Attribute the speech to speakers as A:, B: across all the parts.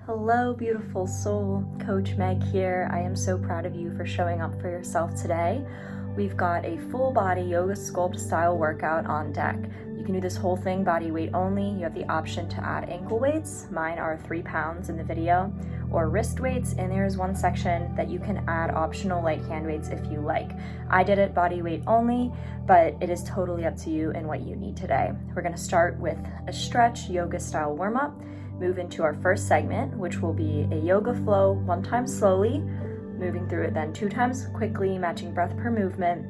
A: Hello, beautiful soul. Coach Meg here. I am so proud of you for showing up for yourself today. We've got a full body yoga sculpt style workout on deck. You can do this whole thing body weight only. You have the option to add ankle weights. Mine are 3 pounds in the video, or wrist weights, and there is one section that you can add optional light hand weights if you like. I did it body weight only, but it is totally up to you and what you need today. We're going to start with a stretch yoga style warm up. Move into our first segment, which will be a yoga flow, 1 time slowly, moving through it then 2 times quickly, matching breath per movement,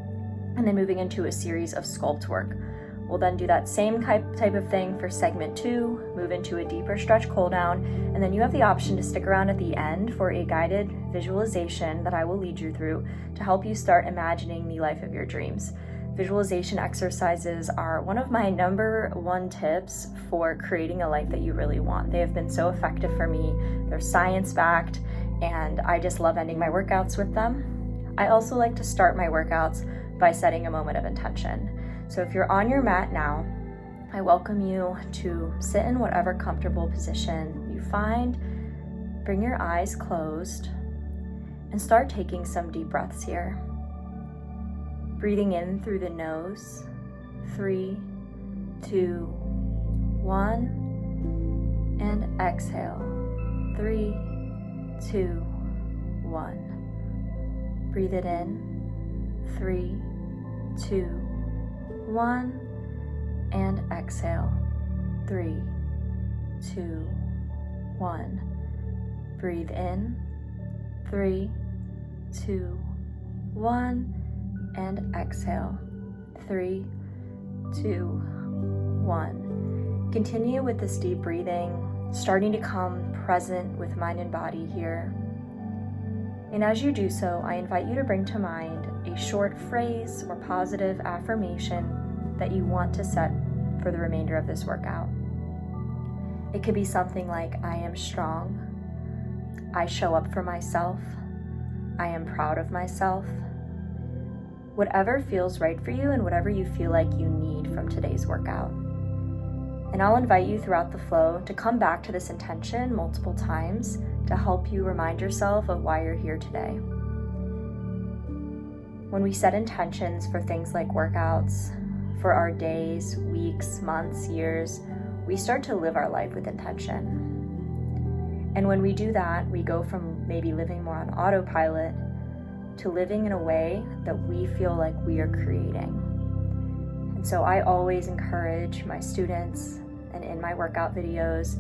A: and then moving into a series of sculpt work. We'll then do that same type of thing for segment 2, move into a deeper stretch cool down, and then you have the option to stick around at the end for a guided visualization that I will lead you through to help you start imagining the life of your dreams. Visualization exercises are one of my number 1 tips for creating a life that you really want. They have been so effective for me. They're science-backed, and I just love ending my workouts with them. I also like to start my workouts by setting a moment of intention. So if you're on your mat now, I welcome you to sit in whatever comfortable position you find. Bring your eyes closed and start taking some deep breaths here. Breathing in through the nose, 3, 2, 1, and exhale, 3, 2, 1. Breathe it in, 3, 2, 1, and exhale, 3, 2, 1. Breathe in, 3, 2, 1. And exhale, 3, 2, 1. Continue with this deep breathing, starting to come present with mind and body here. And as you do so, I invite you to bring to mind a short phrase or positive affirmation that you want to set for the remainder of this workout. It could be something like, I am strong, I show up for myself, I am proud of myself. Whatever feels right for you and whatever you feel like you need from today's workout. And I'll invite you throughout the flow to come back to this intention multiple times to help you remind yourself of why you're here today. When we set intentions for things like workouts, for our days, weeks, months, years, we start to live our life with intention. And when we do that, we go from maybe living more on autopilot to living in a way that we feel like we are creating. And so I always encourage my students and in my workout videos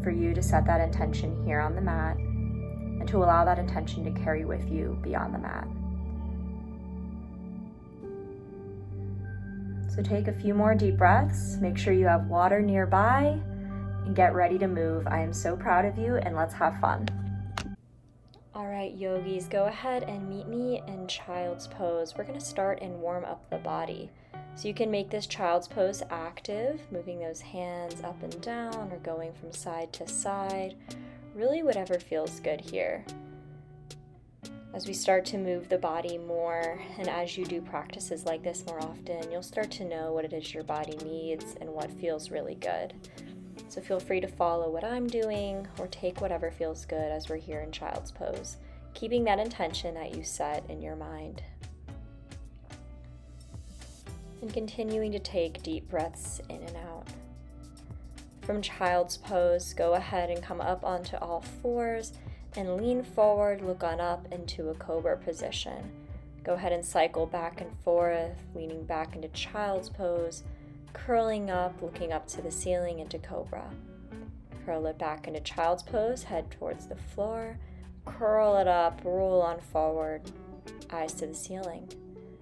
A: for you to set that intention here on the mat and to allow that intention to carry with you beyond the mat. So take a few more deep breaths, make sure you have water nearby, and get ready to move. I am so proud of you, and let's have fun. All right, yogis, go ahead and meet me in child's pose. We're going to start and warm up the body. So you can make this child's pose active, moving those hands up and down or going from side to side. Really whatever feels good here. As we start to move the body more, and as you do practices like this more often, you'll start to know what it is your body needs and what feels really good. So feel free to follow what I'm doing or take whatever feels good as we're here in child's pose, keeping that intention that you set in your mind. And continuing to take deep breaths in and out. From child's pose, go ahead and come up onto all fours and lean forward, look on up into a cobra position. Go ahead and cycle back and forth, leaning back into child's pose, curling up, looking up to the ceiling into cobra. Curl it back into child's pose, head towards the floor, curl it up, roll on forward, eyes to the ceiling.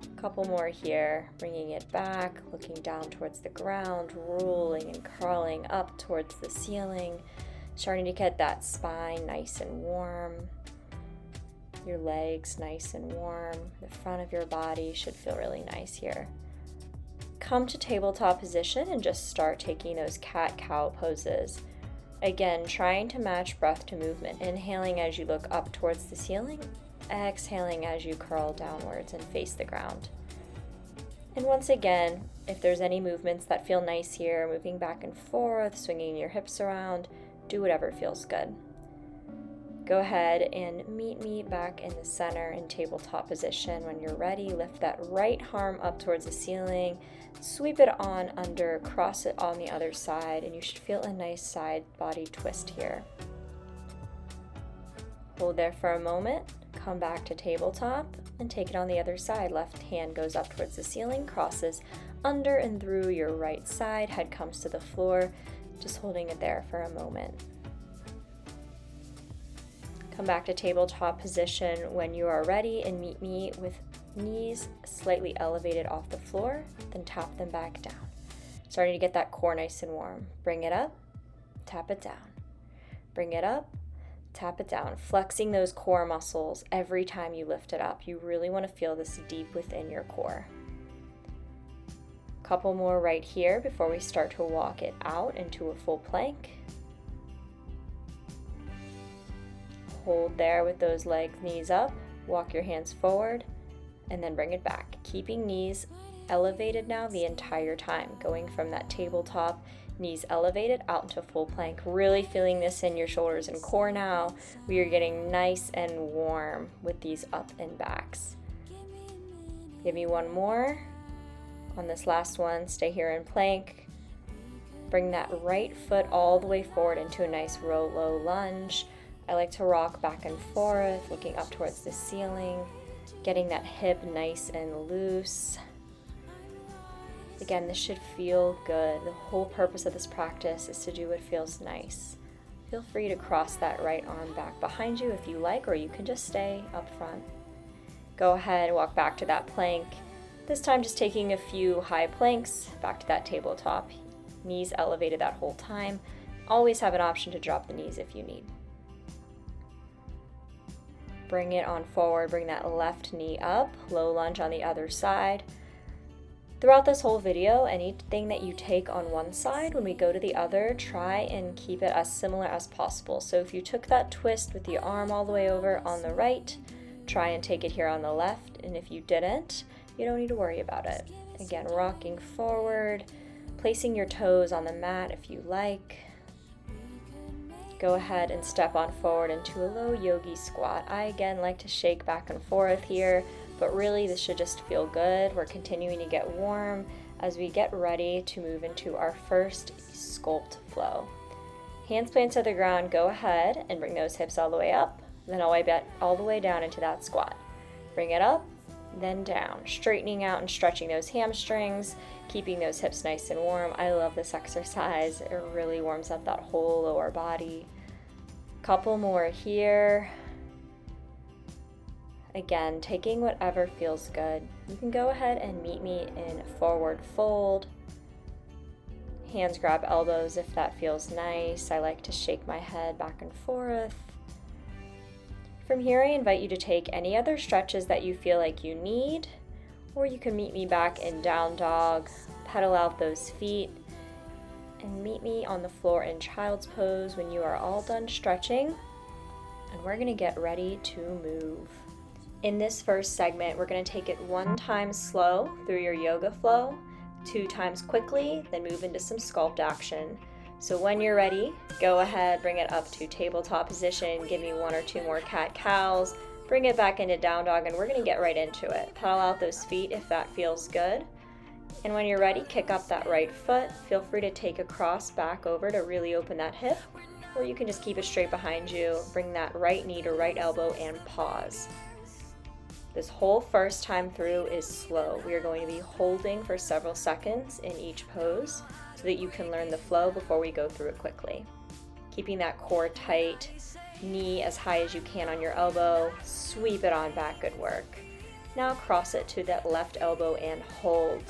A: A couple more here, bringing it back, looking down towards the ground, rolling and curling up towards the ceiling, starting to get that spine nice and warm, your legs nice and warm, the front of your body should feel really nice here. Come to tabletop position and just start taking those cat-cow poses. Again, trying to match breath to movement, inhaling as you look up towards the ceiling, exhaling as you curl downwards and face the ground. And once again, if there's any movements that feel nice here, moving back and forth, swinging your hips around, do whatever feels good. Go ahead and meet me back in the center in tabletop position. When you're ready, lift that right arm up towards the ceiling, sweep it on under, cross it on the other side, and you should feel a nice side body twist here. Hold there for a moment, come back to tabletop, and take it on the other side. Left hand goes up towards the ceiling, crosses under and through your right side, head comes to the floor, just holding it there for a moment. Come back to tabletop position when you are ready and meet me with knees slightly elevated off the floor, then tap them back down. Starting to get that core nice and warm. Bring it up, tap it down. Bring it up, tap it down. Flexing those core muscles every time you lift it up. You really want to feel this deep within your core. Couple more right here before we start to walk it out into a full plank. Hold there with those legs, knees up, walk your hands forward, and then bring it back. Keeping knees elevated now the entire time, going from that tabletop, knees elevated out into full plank. Really feeling this in your shoulders and core now. We are getting nice and warm with these up and backs. Give me one more. On this last one, stay here in plank. Bring that right foot all the way forward into a nice low lunge. I like to rock back and forth, looking up towards the ceiling, getting that hip nice and loose. Again, this should feel good. The whole purpose of this practice is to do what feels nice. Feel free to cross that right arm back behind you if you like, or you can just stay up front. Go ahead, walk back to that plank. This time just taking a few high planks back to that tabletop. Knees elevated that whole time. Always have an option to drop the knees if you need. Bring it on forward, bring that left knee up, low lunge on the other side. Throughout this whole video, anything that you take on one side, when we go to the other, try and keep it as similar as possible. So if you took that twist with the arm all the way over on the right, try and take it here on the left, and if you didn't, you don't need to worry about it. Again, rocking forward, placing your toes on the mat if you like. Go ahead and step on forward into a low yogi squat. I again like to shake back and forth here, but really this should just feel good. We're continuing to get warm as we get ready to move into our first Sculpt flow. Hands planted to the ground, go ahead and bring those hips all the way up, then all the way down into that squat. Bring it up, then down, straightening out and stretching those hamstrings, keeping those hips nice and warm. I love this exercise. It really warms up that whole lower body. Couple more here. Again, taking whatever feels good. You can go ahead and meet me in forward fold. Hands grab elbows if that feels nice. I like to shake my head back and forth. From here, I invite you to take any other stretches that you feel like you need, or you can meet me back in down dog, pedal out those feet, and meet me on the floor in child's pose when you are all done stretching, and we're gonna get ready to move. In this first segment, we're gonna take it 1 time slow through your yoga flow, 2 times quickly, then move into some Sculpt action. So when you're ready, go ahead, bring it up to tabletop position, give me 1 or 2 more cat-cows, bring it back into down dog, and we're gonna get right into it. Pedal out those feet if that feels good. And when you're ready, kick up that right foot. Feel free to take a cross back over to really open that hip, or you can just keep it straight behind you. Bring that right knee to right elbow and pause. This whole first time through is slow. We are going to be holding for several seconds in each pose so that you can learn the flow before we go through it quickly. Keeping that core tight, knee as high as you can on your elbow, sweep it on back, good work. Now cross it to that left elbow and hold.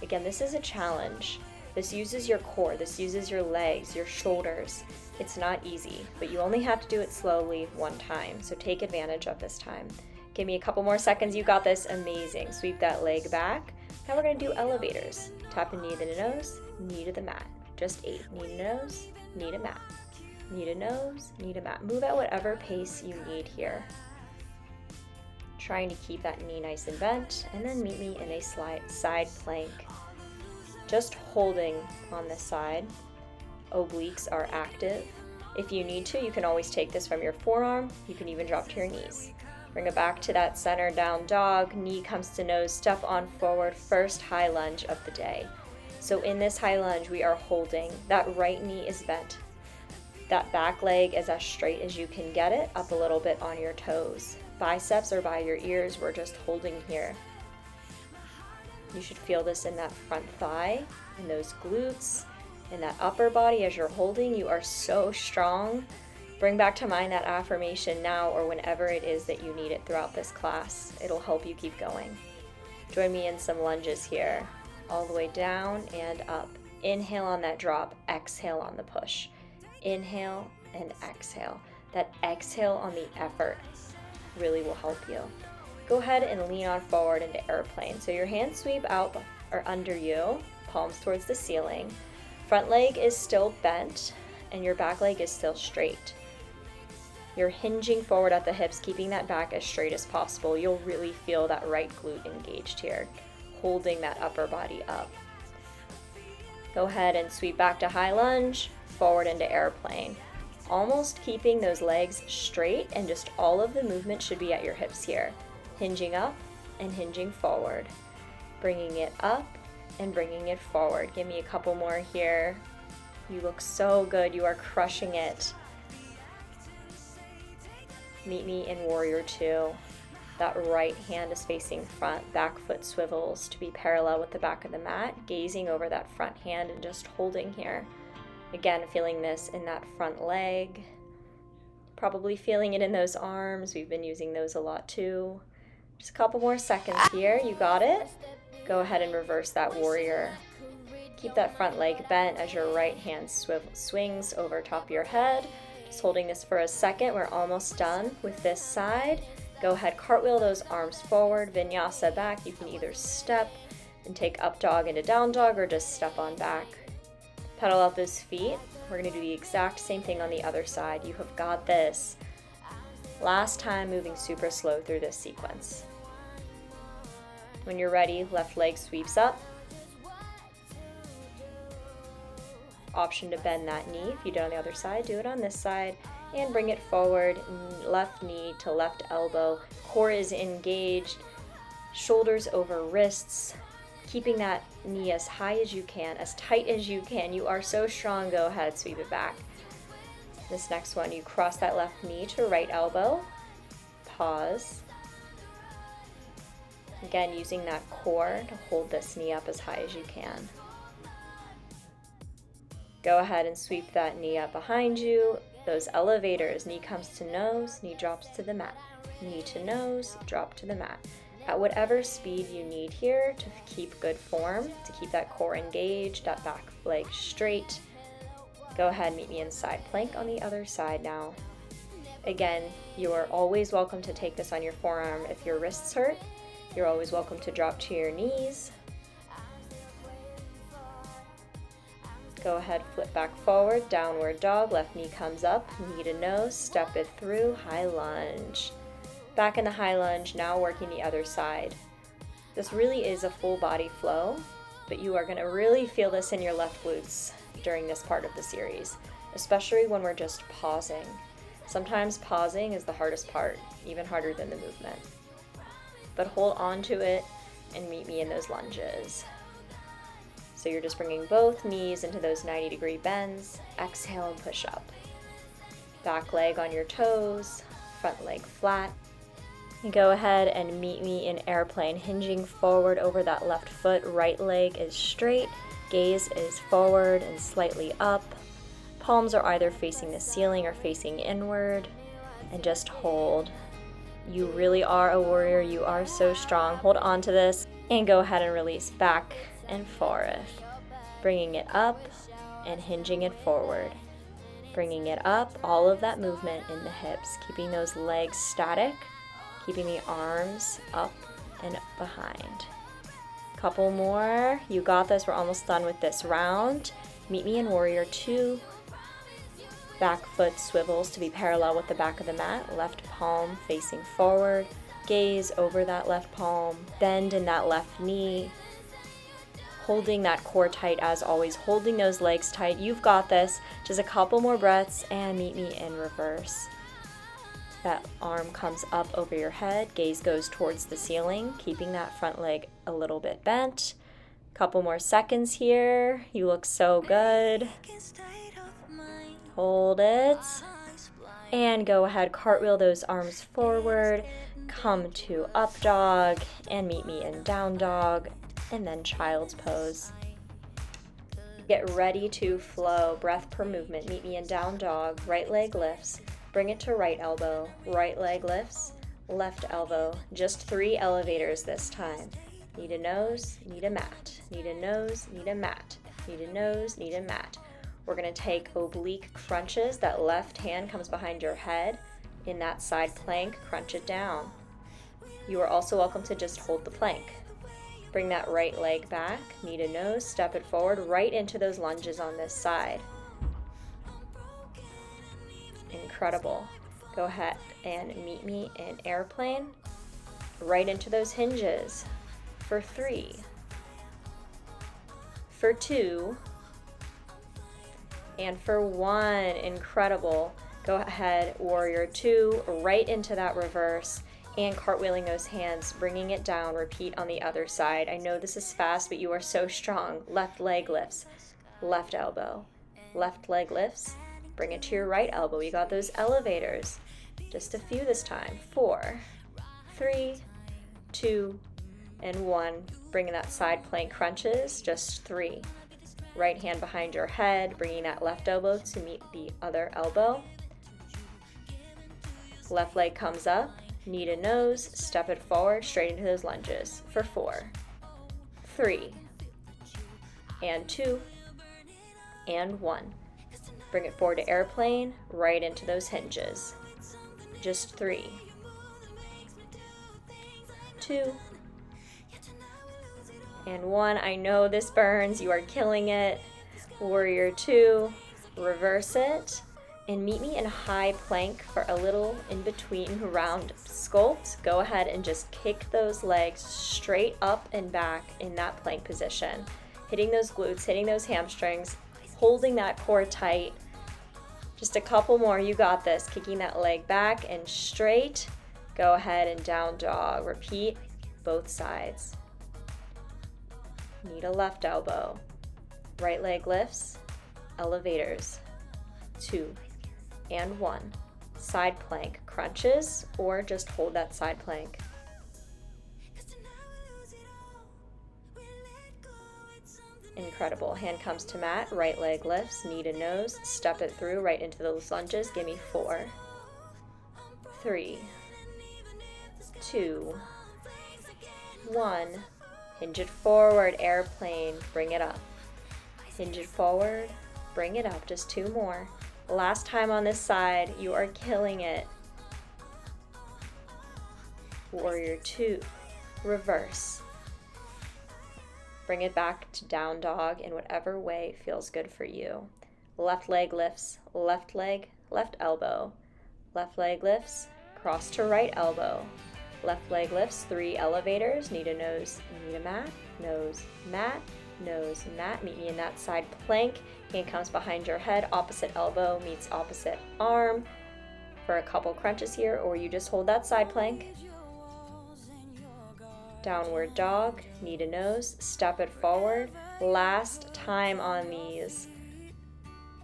A: Again, this is a challenge. This uses your core, this uses your legs, your shoulders. It's not easy, but you only have to do it slowly 1 time, so take advantage of this time. Give me a couple more seconds, you got this, amazing. Sweep that leg back. Now we're gonna do elevators. Tap a knee to the nose, knee to the mat. Just 8, knee to nose, knee to mat. Knee to nose, knee to mat. Move at whatever pace you need here. Trying to keep that knee nice and bent, and then meet me in a side plank. Just holding on this side. Obliques are active. If you need to, you can always take this from your forearm. You can even drop to your knees. Bring it back to that center down dog, knee comes to nose, step on forward, first high lunge of the day. So in this high lunge, we are holding, that right knee is bent. That back leg is as straight as you can get it, up a little bit on your toes. Biceps are by your ears, we're just holding here. You should feel this in that front thigh, in those glutes, in that upper body as you're holding. You are so strong. Bring back to mind that affirmation now or whenever it is that you need it throughout this class. It'll help you keep going. Join me in some lunges here. All the way down and up. Inhale on that drop, exhale on the push. Inhale and exhale. That exhale on the effort really will help you. Go ahead and lean on forward into airplane. So your hands sweep out or under you, palms towards the ceiling. Front leg is still bent and your back leg is still straight. You're hinging forward at the hips, keeping that back as straight as possible. You'll really feel that right glute engaged here, holding that upper body up. Go ahead and sweep back to high lunge, forward into airplane. Almost keeping those legs straight, and just all of the movement should be at your hips here. Hinging up and hinging forward. Bringing it up and bringing it forward. Give me a couple more here. You look so good. You are crushing it. Meet me in warrior two. That right hand is facing front, back foot swivels to be parallel with the back of the mat, gazing over that front hand and just holding here. Again, feeling this in that front leg, probably feeling it in those arms. We've been using those a lot too. Just a couple more seconds here. You got it. Go ahead and reverse that warrior. Keep that front leg bent as your right hand swings over top of your head. Just holding this for a second. We're almost done with this side. Go ahead, cartwheel those arms forward, vinyasa back. You can either step and take up dog into down dog or just step on back. Pedal out those feet. We're gonna do the exact same thing on the other side. You have got this. Last time, moving super slow through this sequence. When you're ready, left leg sweeps up. Option to bend that knee. If you do it on the other side, do it on this side. And bring it forward, left knee to left elbow. Core is engaged, shoulders over wrists. Keeping that knee as high as you can, as tight as you can. You are so strong. Go ahead, sweep it back. This next one, you cross that left knee to right elbow. Pause. Again, using that core to hold this knee up as high as you can. Go ahead and sweep that knee up behind you. Those elevators, knee comes to nose, knee drops to the mat. Knee to nose, drop to the mat. At whatever speed you need here to keep good form, to keep that core engaged, that back leg straight. Go ahead, meet me in side plank on the other side now. Again, you are always welcome to take this on your forearm if your wrists hurt. You're always welcome to drop to your knees. Go ahead, flip back forward, downward dog, left knee comes up, knee to nose, step it through, high lunge. Back in the high lunge, now working the other side. This really is a full body flow, but you are gonna really feel this in your left glutes during this part of the series, especially when we're just pausing. Sometimes pausing is the hardest part, even harder than the movement. But hold on to it and meet me in those lunges. So you're just bringing both knees into those 90-degree bends. Exhale and push up. Back leg on your toes, front leg flat. And go ahead and meet me in airplane, hinging forward over that left foot. Right leg is straight, gaze is forward and slightly up. Palms are either facing the ceiling or facing inward. And just hold. You really are a warrior. You are so strong. Hold on to this and go ahead and release back and forth, bringing it up and hinging it forward, bringing it up, all of that movement in the hips, keeping those legs static, keeping the arms up and behind. Couple more, you got this. We're almost done with this round. Meet me in warrior two. Back foot swivels to be parallel with the back of the mat, left palm facing forward, gaze over that left palm, bend in that left knee. holding that core tight as always, holding those legs tight. You've got this. Just a couple more breaths and meet me in reverse. That arm comes up over your head, gaze goes towards the ceiling, keeping that front leg a little bit bent. Couple more seconds here. You look so good. Hold it. And go ahead, cartwheel those arms forward. Come to up dog and meet me in down dog, and then child's pose. Get ready to flow. Breath per movement. Meet me in down dog. Right leg lifts. Bring it to right elbow. Right leg lifts. Left elbow. Just 3 elevators this time. Need a nose, need a mat. Need a nose, need a mat. Need a nose, need a mat. We're going to take oblique crunches. That left hand comes behind your head. In that side plank, crunch it down. You are also welcome to just hold the plank. Bring that right leg back. Need a nose, step it forward right into those lunges on this side. Incredible. Go ahead and meet me in airplane. Right into those hinges. For 3, for 2, and for 1. Incredible. Go ahead, warrior 2, right into that reverse, and cartwheeling those hands, bringing it down. Repeat on the other side. I know this is fast, but you are so strong. Left leg lifts, left elbow, left leg lifts, bring it to your right elbow. You got those elevators. Just a few this time. 4, 3, 2, and 1. Bringing that side plank crunches. Just 3. Right hand behind your head, bringing that left elbow to meet the other elbow. Left leg comes up. Need a nose, step it forward, straight into those lunges. For 4, 3, and 2, and 1. Bring it forward to airplane, right into those hinges. Just 3, 2, and 1. I know this burns. You are killing it. Warrior 2. Reverse it. And meet me in high plank for a little in between round sculpt. Go ahead and just kick those legs straight up and back in that plank position. Hitting those glutes, hitting those hamstrings, holding that core tight. Just a couple more. You got this. Kicking that leg back and straight. Go ahead and down dog. Repeat both sides. Need a left elbow. Right leg lifts, elevators. 2 and 1. Side plank crunches, or just hold that side plank. Incredible. Hand comes to mat, right leg lifts, need a nose, step it through right into those lunges. Give me 4, 3, 2, 1. Hinge it forward, airplane, bring it up. Hinge it forward, bring it up, just 2 more. Last time on this side, you are killing it. Warrior 2, reverse. Bring it back to down dog in whatever way feels good for you. Left leg lifts, left leg, left elbow. Left leg lifts, cross to right elbow. Left leg lifts, 3 elevators. Need a nose, need a mat, nose, mat, nose, mat. Meet me in that side plank. Hand comes behind your head, opposite elbow meets opposite arm for a couple crunches here, or you just hold that side plank. Downward dog, need a nose, step it forward. Last time on these.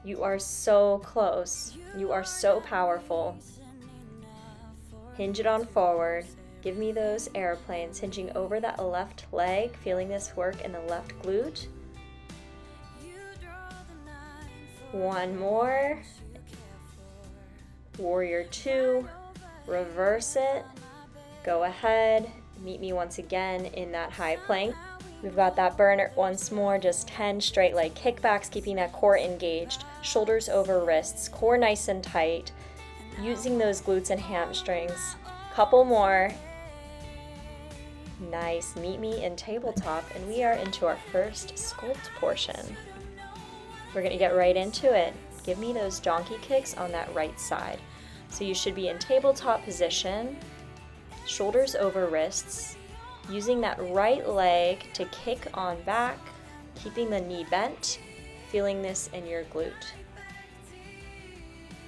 A: You are so close. You are so powerful. Hinge it on forward. Give me those airplanes, hinging over that left leg, feeling this work in the left glute. 1 more. Warrior 2, reverse it. Go ahead, meet me once again in that high plank. We've got that burner once more, just 10 straight leg kickbacks, keeping that core engaged, shoulders over wrists, core nice and tight, using those glutes and hamstrings. Couple more. Nice. Meet me in tabletop, and we are into our first sculpt portion. We're going to get right into it. Give me those donkey kicks on that right side. So you should be in tabletop position, shoulders over wrists, using that right leg to kick on back, keeping the knee bent, feeling this in your glute.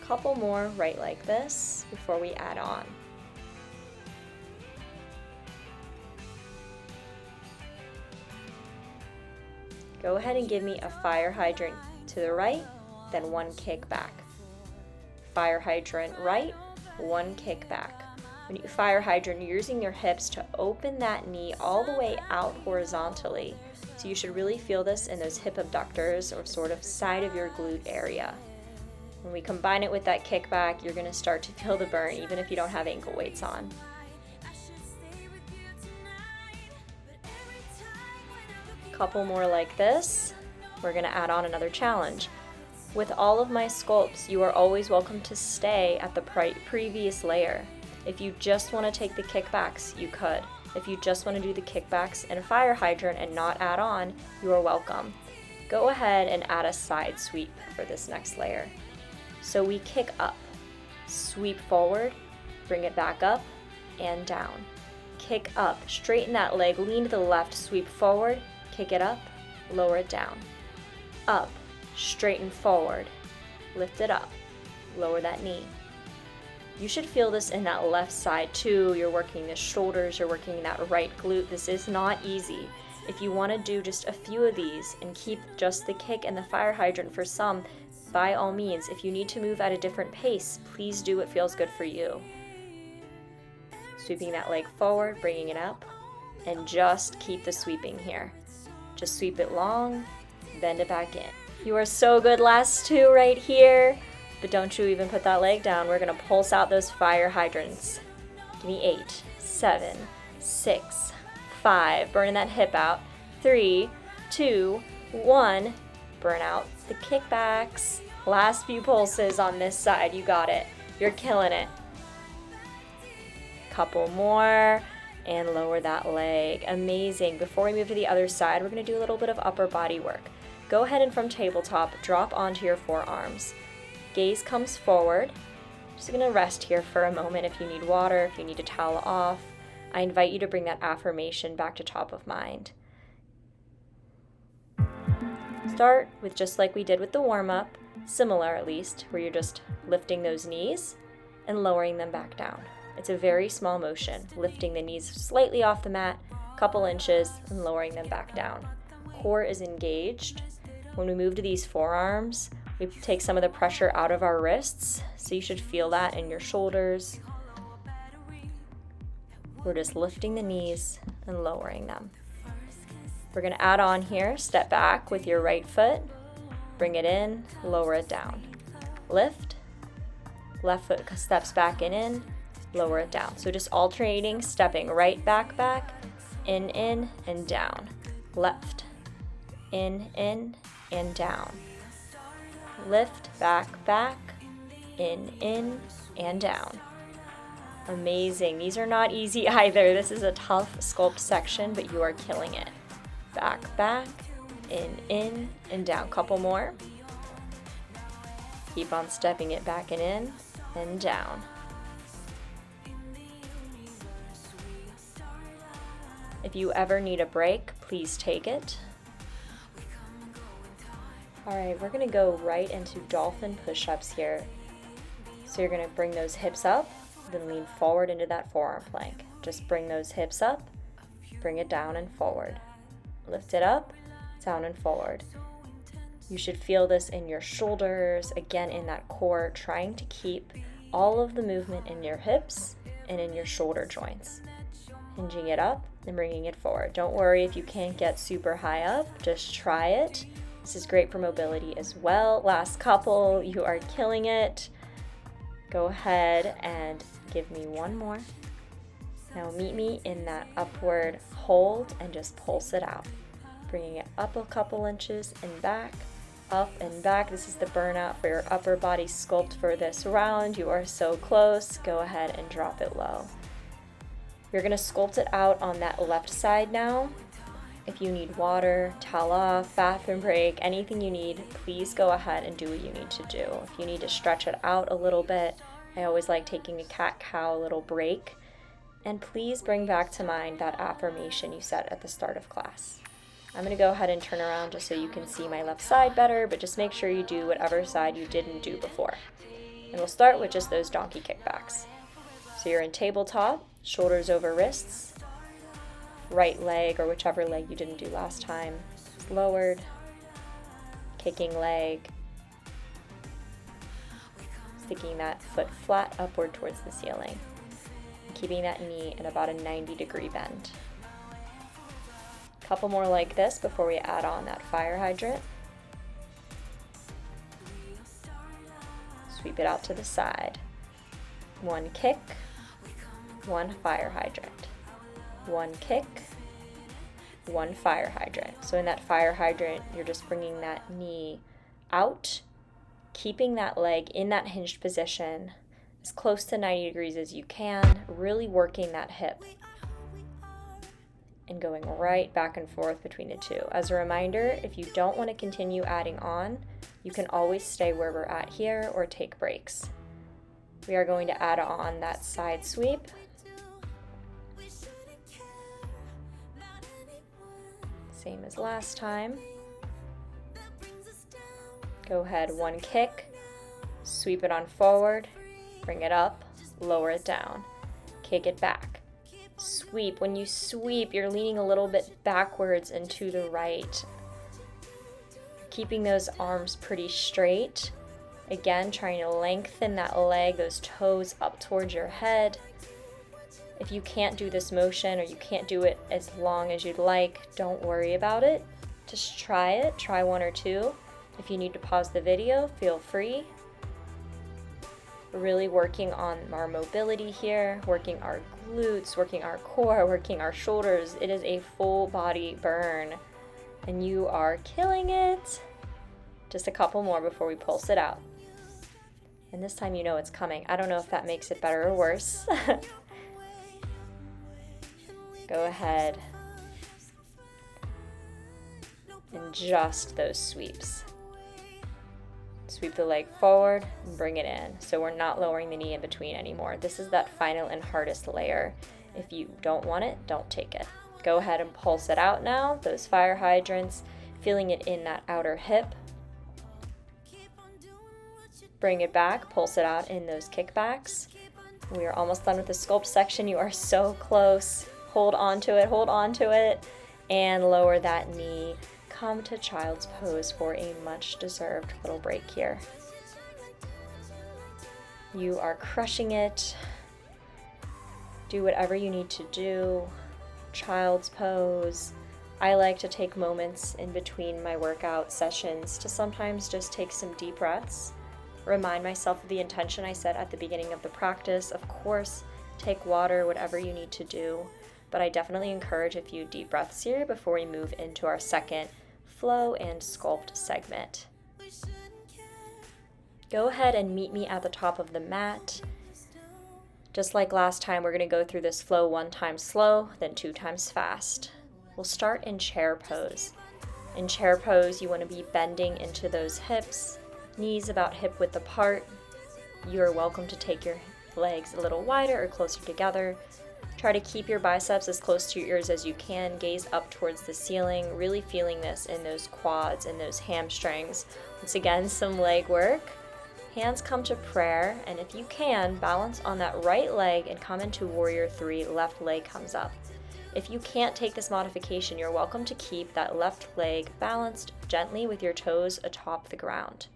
A: Couple more right like this before we add on. Go ahead and give me a fire hydrant to the right, then one kick back. Fire hydrant right, one kick back. When you fire hydrant, you're using your hips to open that knee all the way out horizontally. So you should really feel this in those hip abductors or sort of side of your glute area. When we combine it with that kickback, you're gonna start to feel the burn even if you don't have ankle weights on. Couple more like this. We're gonna add on another challenge. With all of my sculpts, you are always welcome to stay at the previous layer. If you just wanna take the kickbacks, you could. If you just wanna do the kickbacks and a fire hydrant and not add on, you are welcome. Go ahead and add a side sweep for this next layer. So we kick up, sweep forward, bring it back up and down. Kick up, straighten that leg, lean to the left, sweep forward, kick it up, lower it down. Up, straighten forward, lift it up, lower that knee. You should feel this in that left side too. You're working the shoulders, you're working that right glute. This is not easy. If you want to do just a few of these and keep just the kick and the fire hydrant for some, by all means. If you need to move at a different pace, please do what feels good for you. Sweeping that leg forward, bringing it up, and just keep the sweeping here. Just sweep it long, bend it back in. You are so good, last two right here. But don't you even put that leg down. We're gonna pulse out those fire hydrants. Give me 8, 7, 6, 5. Burning that hip out. 3, 2, 1. Burn out the kickbacks. Last few pulses on this side. You got it. You're killing it. Couple more. And lower that leg. Amazing. Before we move to the other side, we're gonna do a little bit of upper body work. Go ahead and from tabletop, drop onto your forearms. Gaze comes forward. Just gonna rest here for a moment if you need water, if you need to towel off. I invite you to bring that affirmation back to top of mind. Start with just like we did with the warm-up, similar at least, where you're just lifting those knees and lowering them back down. It's a very small motion, lifting the knees slightly off the mat, couple inches, and lowering them back down. Core is engaged. When we move to these forearms, we take some of the pressure out of our wrists, so you should feel that in your shoulders. We're just lifting the knees and lowering them. We're gonna add on here, step back with your right foot, bring it in, lower it down. Lift, left foot steps back and in, lower it down. So just alternating, stepping right back, in, and down. Left, in, and down. Lift, back, in, and down. Amazing. These are not easy either. This is a tough sculpt section, but you are killing it. Back, in, and down. Couple more. Keep on stepping it back and in, and down. If you ever need a break, please take it. All right, we're gonna go right into dolphin push-ups here. So you're gonna bring those hips up, then lean forward into that forearm plank. Just bring those hips up, bring it down and forward. Lift it up, down and forward. You should feel this in your shoulders, again in that core, trying to keep all of the movement in your hips and in your shoulder joints. Hinging it up and bringing it forward. Don't worry if you can't get super high up, just try it. This is great for mobility as well. Last couple, you are killing it. Go ahead and give me one more. Now meet me in that upward hold and just pulse it out. Bringing it up a couple inches and back, up and back. This is the burnout for your upper body sculpt for this round. You are so close. Go ahead and drop it low. You're gonna sculpt it out on that left side now. If you need water, towel off, bathroom break, anything you need, please go ahead and do what you need to do. If you need to stretch it out a little bit, I always like taking a cat-cow little break. And please bring back to mind that affirmation you said at the start of class. I'm going to go ahead and turn around just so you can see my left side better, but just make sure you do whatever side you didn't do before. And we'll start with just those donkey kickbacks. So you're in tabletop, shoulders over wrists, right leg or whichever leg you didn't do last time is lowered, kicking leg, sticking that foot flat upward towards the ceiling, and keeping that knee in about a 90-degree bend. Couple more like this before we add on that fire hydrant. Sweep it out to the side. One kick, one fire hydrant. One kick, one fire hydrant. So in that fire hydrant, you're just bringing that knee out, keeping that leg in that hinged position as close to 90 degrees as you can, really working that hip and going right back and forth between the two. As a reminder, if you don't want to continue adding on, you can always stay where we're at here or take breaks. We are going to add on that side sweep. Same as last time. Go ahead, one kick, sweep it on forward, bring it up, lower it down, kick it back. Sweep. When you sweep, you're leaning a little bit backwards and to the right. Keeping those arms pretty straight. Again, trying to lengthen that leg, those toes up towards your head. If you can't do this motion or you can't do it as long as you'd like, don't worry about it. Just try it. Try one or two. If you need to pause the video, feel free. We're really working on our mobility here, working our glutes, working our core, working our shoulders. It is a full body burn, and you are killing it. Just a couple more before we pulse it out. And this time you know it's coming. I don't know if that makes it better or worse. Go ahead and just those sweeps. Sweep the leg forward and bring it in. So we're not lowering the knee in between anymore. This is that final and hardest layer. If you don't want it, don't take it. Go ahead and pulse it out now. Those fire hydrants, feeling it in that outer hip. Bring it back, pulse it out in those kickbacks. We are almost done with the sculpt section. You are so close. Hold on to it, and lower that knee. Come to child's pose for a much deserved little break here. You are crushing it. Do whatever you need to do. Child's pose. I like to take moments in between my workout sessions to sometimes just take some deep breaths. Remind myself of the intention I set at the beginning of the practice. Of course, take water, whatever you need to do. But I definitely encourage a few deep breaths here before we move into our second flow and sculpt segment. Go ahead and meet me at the top of the mat. Just like last time, we're going to go through this flow 1 time slow, then 2 times fast. We'll start in chair pose. In chair pose, you want to be bending into those hips, knees about hip width apart. You are welcome to take your legs a little wider or closer together. Try to keep your biceps as close to your ears as you can. Gaze up towards the ceiling, really feeling this in those quads and those hamstrings. Once again, some leg work. Hands come to prayer, and if you can, balance on that right leg and come into warrior 3, left leg comes up. If you can't take this modification, you're welcome to keep that left leg balanced gently with your toes atop the ground.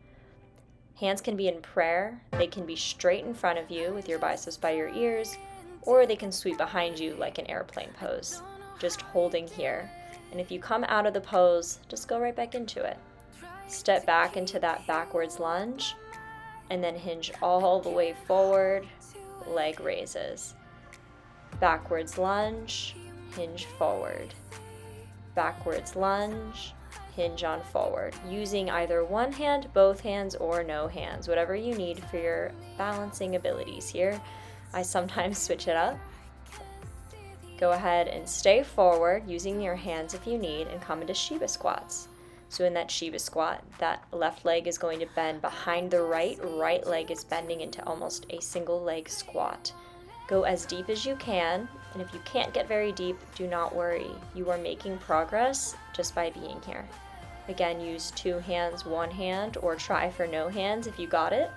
A: Hands can be in prayer. They can be straight in front of you with your biceps by your ears, or they can sweep behind you like an airplane pose, just holding here. And if you come out of the pose, just go right back into it. Step back into that backwards lunge, and then hinge all the way forward, leg raises. Backwards lunge, hinge forward. Backwards lunge, hinge on forward. Using either one hand, both hands, or no hands, whatever you need for your balancing abilities here. I sometimes switch it up. Go ahead and stay forward using your hands if you need, and come into Shiva squats. So in that Shiva squat, that left leg is going to bend behind the right leg is bending into almost a single leg squat. Go as deep as you can, And if you can't get very deep, do not worry. You are making progress just by being here. Again, use 2 hands, 1 hand, or try for no hands if you got it.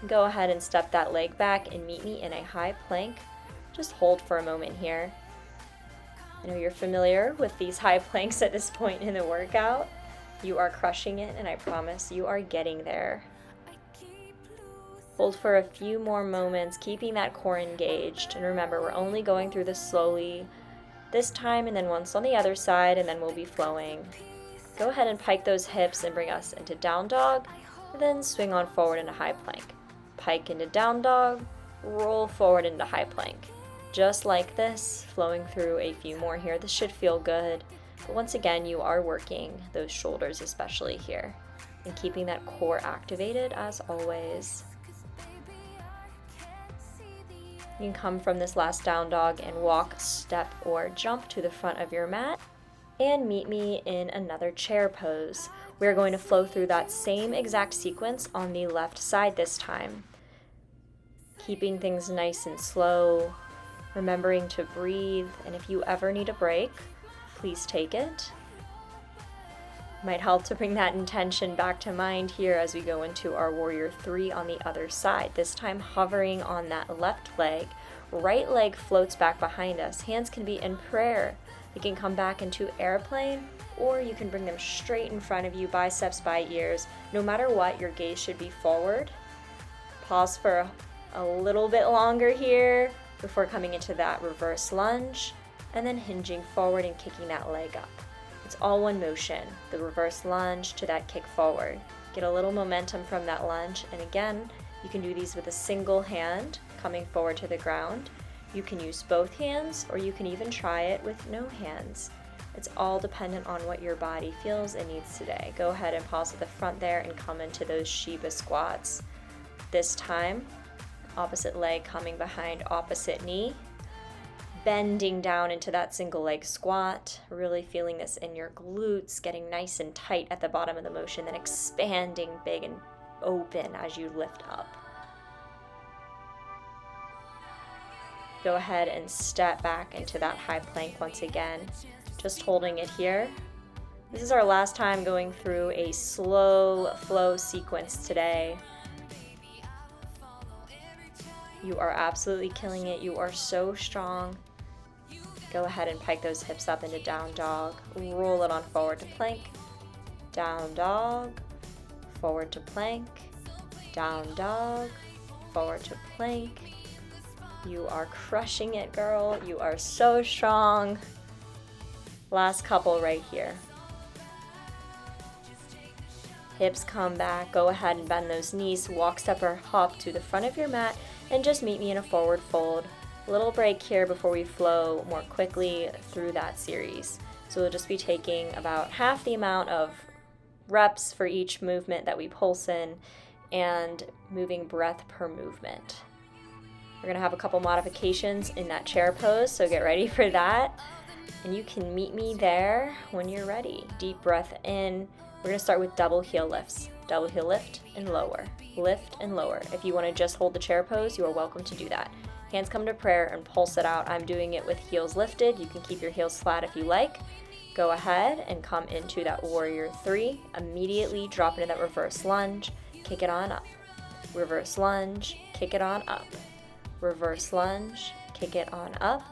A: Go ahead and step that leg back and meet me in a high plank. Just hold for a moment here. I know you're familiar with these high planks at this point in the workout. You are crushing it, and I promise you are getting there. Hold for a few more moments, keeping that core engaged. And remember, we're only going through this slowly this time, and then once on the other side, and then we'll be flowing. Go ahead and pike those hips and bring us into down dog, and then swing on forward into high plank. Pike into down dog, roll forward into high plank. Just like this, flowing through a few more here. This should feel good. But once again, you are working those shoulders, especially here, and keeping that core activated as always. You can come from this last down dog and walk, step, or jump to the front of your mat and meet me in another chair pose. We're going to flow through that same exact sequence on the left side this time. Keeping things nice and slow, remembering to breathe, and if you ever need a break, please take it. Might help to bring that intention back to mind here as we go into our warrior 3 on the other side. This time hovering on that left leg, right leg floats back behind us. Hands can be in prayer. They can come back into airplane, or you can bring them straight in front of you, biceps by ears. No matter what, your gaze should be forward. Pause for a little bit longer here before coming into that reverse lunge, and then hinging forward and kicking that leg up. It's all one motion, the reverse lunge to that kick forward. Get a little momentum from that lunge, and again, you can do these with a single hand coming forward to the ground. You can use both hands, or you can even try it with no hands. It's all dependent on what your body feels and needs today. Go ahead and pause at the front there and come into those Shiva squats. This time, opposite leg coming behind opposite knee. Bending down into that single leg squat, really feeling this in your glutes, getting nice and tight at the bottom of the motion, then expanding big and open as you lift up. Go ahead and step back into that high plank once again, just holding it here. This is our last time going through a slow flow sequence today. You are absolutely killing it. You are so strong. Go ahead and pike those hips up into down dog. Roll it on forward to plank. Down dog. Forward to plank. Down dog. Forward to plank. You are crushing it, girl. You are so strong. Last couple right here. Hips come back. Go ahead and bend those knees. Walk, step, or hop to the front of your mat and just meet me in a forward fold. Little break here before we flow more quickly through that series. So we'll just be taking about half the amount of reps for each movement that we pulse in and moving breath per movement. We're gonna have a couple modifications in that chair pose, so get ready for that. And you can meet me there when you're ready. Deep breath in. We're gonna start with double heel lifts. Double heel lift and lower. Lift and lower. If you wanna just hold the chair pose, you are welcome to do that. Hands come to prayer and pulse it out. I'm doing it with heels lifted. You can keep your heels flat if you like. Go ahead and come into that warrior 3. Immediately drop into that reverse lunge. Kick it on up. Reverse lunge. Kick it on up. Reverse lunge. Kick it on up.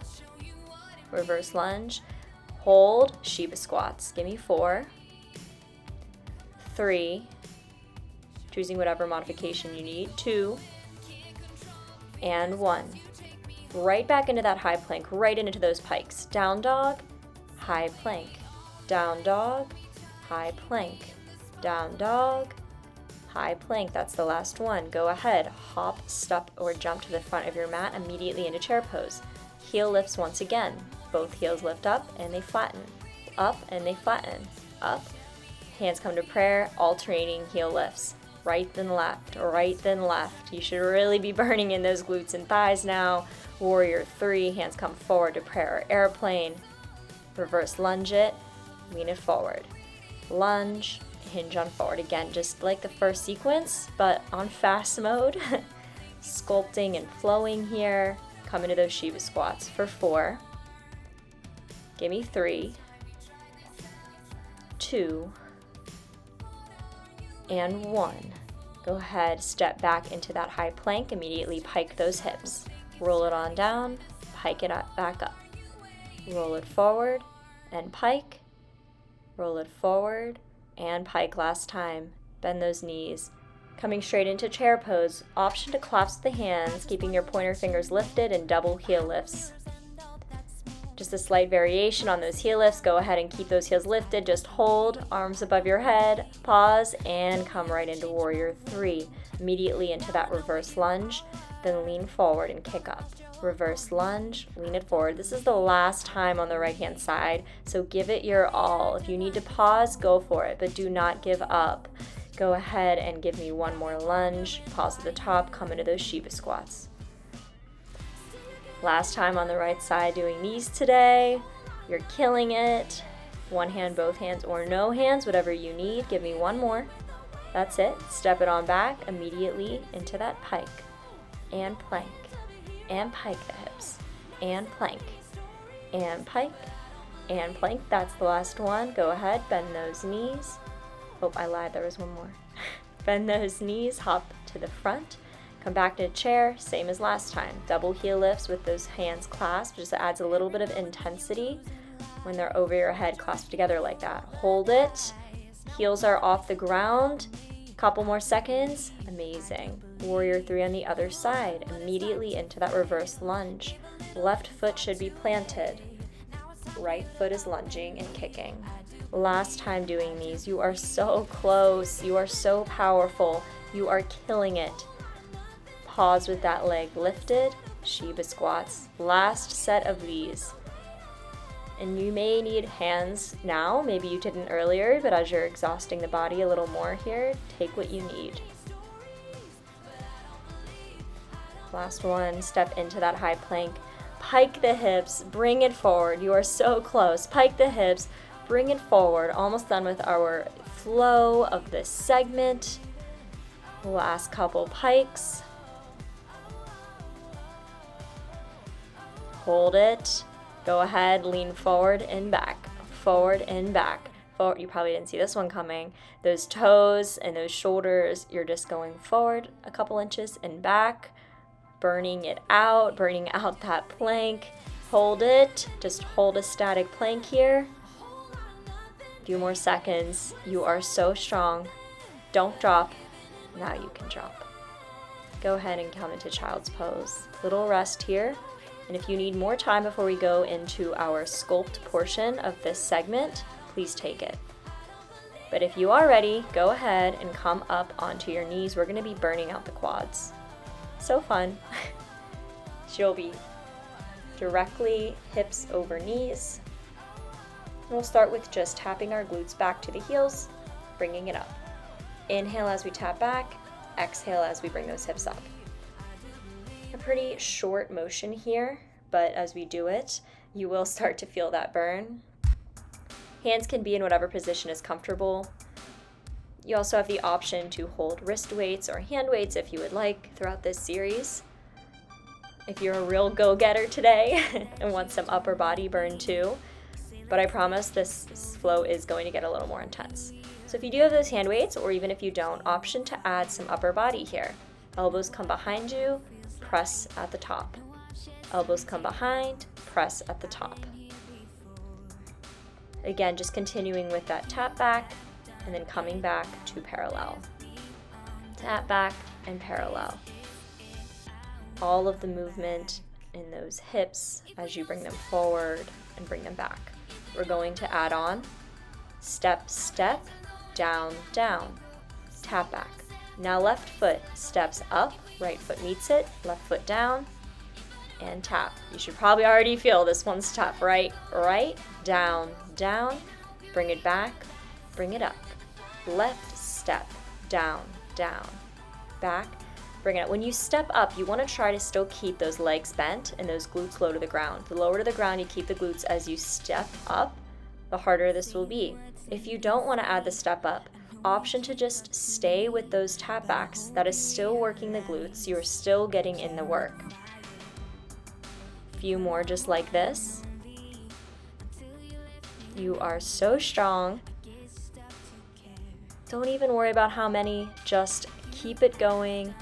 A: Reverse lunge. Hold Shiva squats. Give me 4, 3, choosing whatever modification you need, 2, and 1. Right back into that high plank, right into those pikes. Down dog, high plank. Down dog, high plank. Down dog, high plank. That's the last one. Go ahead, hop, step, or jump to the front of your mat immediately into chair pose. Heel lifts once again. Both heels lift up and they flatten. Up and they flatten. Up. Hands come to prayer, alternating heel lifts. Right then left, right then left. You should really be burning in those glutes and thighs now. Warrior 3, hands come forward to prayer or airplane. Reverse lunge it, lean it forward. Lunge, hinge on forward. Again, just like the first sequence, but on fast mode. Sculpting and flowing here. Come into those Shiva squats for 4. Give me 3, 2, and 1. Go ahead, step back into that high plank, immediately pike those hips. Roll it on down, pike it up, back up. Roll it forward and pike. Roll it forward and pike last time. Bend those knees. Coming straight into chair pose, option to clasp the hands, keeping your pointer fingers lifted and double heel lifts. Just a slight variation on those heel lifts. Go ahead and keep those heels lifted. Just hold, arms above your head, pause, and come right into warrior 3. Immediately into that reverse lunge, then lean forward and kick up. Reverse lunge, lean it forward. This is the last time on the right hand side, so give it your all. If you need to pause, go for it, but do not give up. Go ahead and give me one more lunge. Pause at the top, come into those Shiva squats. Last time on the right side doing these today. You're killing it. One hand, both hands, or no hands, whatever you need. Give me one more. That's it. Step it on back immediately into that pike. And plank. And pike the hips. And plank. And pike. And plank. That's the last one. Go ahead, bend those knees. Oh, I lied, there was one more. Bend those knees, hop to the front. Come back to a chair, same as last time. Double heel lifts with those hands clasped. Just adds a little bit of intensity when they're over your head, clasped together like that. Hold it. Heels are off the ground. Couple more seconds. Amazing. Warrior 3 on the other side. Immediately into that reverse lunge. Left foot should be planted. Right foot is lunging and kicking. Last time doing these. You are so close. You are so powerful. You are killing it. Pause with that leg lifted. Shiva squats. Last set of these. And you may need hands now. Maybe you didn't earlier, but as you're exhausting the body a little more here, take what you need. Last one. Step into that high plank. Pike the hips. Bring it forward. You are so close. Pike the hips. Bring it forward. Almost done with our flow of this segment. Last couple pikes. Hold it. Go ahead, lean forward and back. Forward and back. Forward. You probably didn't see this one coming. Those toes and those shoulders, you're just going forward a couple inches and back. Burning out that plank. Hold it. Just hold a static plank here. Few more seconds. You are so strong. Don't drop. Now you can drop. Go ahead and come into child's pose. Little rest here. And if you need more time before we go into our sculpt portion of this segment, please take it. But if you are ready, go ahead and come up onto your knees. We're going to be burning out the quads. So fun. She'll be directly hips over knees. We'll start with just tapping our glutes back to the heels, bringing it up. Inhale as we tap back, exhale as we bring those hips up. A pretty short motion here, but as we do it, you will start to feel that burn. Hands can be in whatever position is comfortable. You also have the option to hold wrist weights or hand weights if you would like throughout this series. If you're a real go-getter today and want some upper body burn too, but I promise this flow is going to get a little more intense. So if you do have those hand weights, or even if you don't, option to add some upper body here. Elbows come behind you, press at the top. Elbows come behind, press at the top. Again, just continuing with that tap back, and then coming back to parallel. Tap back and parallel. All of the movement in those hips as you bring them forward and bring them back. We're going to add on step, step, down, down, tap back. Now left foot steps up, right foot meets it, left foot down, and tap. You should probably already feel this one's tough, right? Right, down, down, bring it back, bring it up. Left step, down, down, back, bring it up. When you step up, you want to try to still keep those legs bent and those glutes low to the ground. The lower to the ground you keep the glutes as you step up, the harder this will be. If you don't want to add the step up, option to just stay with those tap backs. That is still working the glutes. You're still getting in the work. few more just like this. You are so strong. Don't even worry about how many, just keep it going.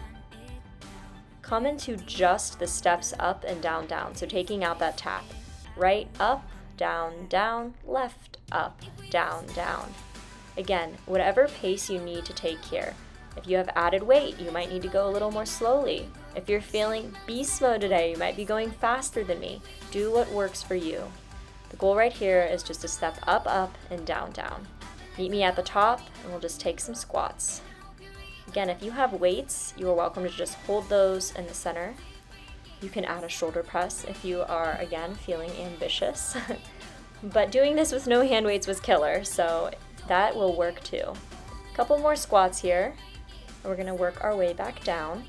A: Come into just the steps up and down, down. So taking out that tap. Right, up, down, down, left, up, down, down. Again, whatever pace you need to take here. If you have added weight, you might need to go a little more slowly. If you're feeling beast mode today, you might be going faster than me. Do what works for you. The goal right here is just to step up, up, and down, down. Meet me at the top, and we'll just take some squats. Again, if you have weights, you are welcome to just hold those in the center. You can add a shoulder press if you are, again, feeling ambitious. But doing this with no hand weights was killer, so that will work too. A couple more squats here. We're going to work our way back down.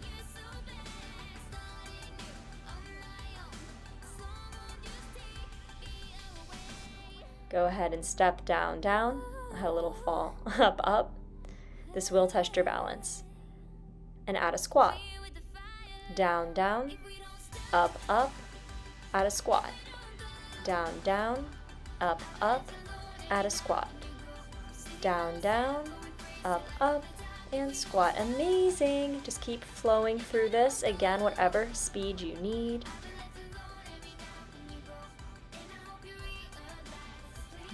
A: Go ahead and step down, down. I had a little fall. Up, up. This will test your balance. And add a squat. Down, down. Up, up. Add a squat. Down, down. Up, up. Add a squat. Down, down. Up, up. And squat. Amazing. Just keep flowing through this. Again, whatever speed you need.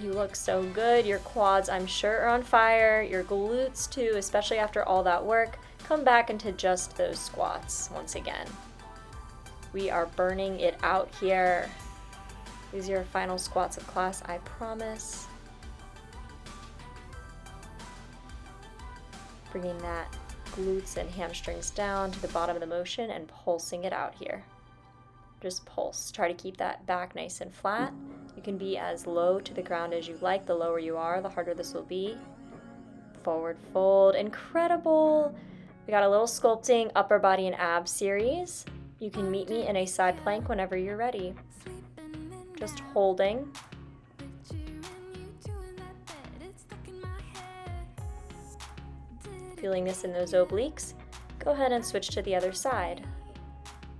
A: You look so good. Your quads, I'm sure, are on fire. Your glutes too, especially after all that work. Come back into just those squats once again. We are burning it out here. These are your final squats of class, I promise. Bringing that glutes and hamstrings down to the bottom of the motion and pulsing it out here. Just pulse. Try to keep that back nice and flat. You can be as low to the ground as you like. The lower you are, the harder this will be. Forward fold. Incredible. We got a little sculpting upper body and abs series. You can meet me in a side plank whenever you're ready. Just holding. Feeling this in those obliques. Go ahead and switch to the other side.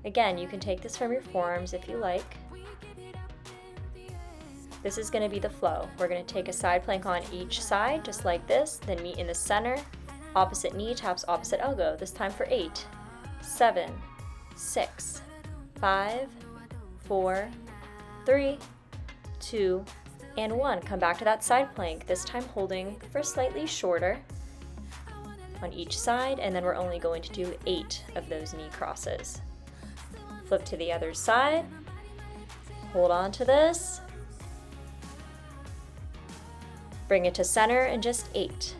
A: Again, you can take this from your forearms if you like. This is going to be the flow. We're going to take a side plank on each side, just like this, then meet in the center. Opposite knee taps opposite elbow, this time for 8, 7, 6, 5, 4, 3, 2, and 1. Come back to that side plank, this time holding for slightly shorter on each side, and then we're only going to do 8 of those knee crosses. Flip to the other side, hold on to this, bring it to center, and just 8,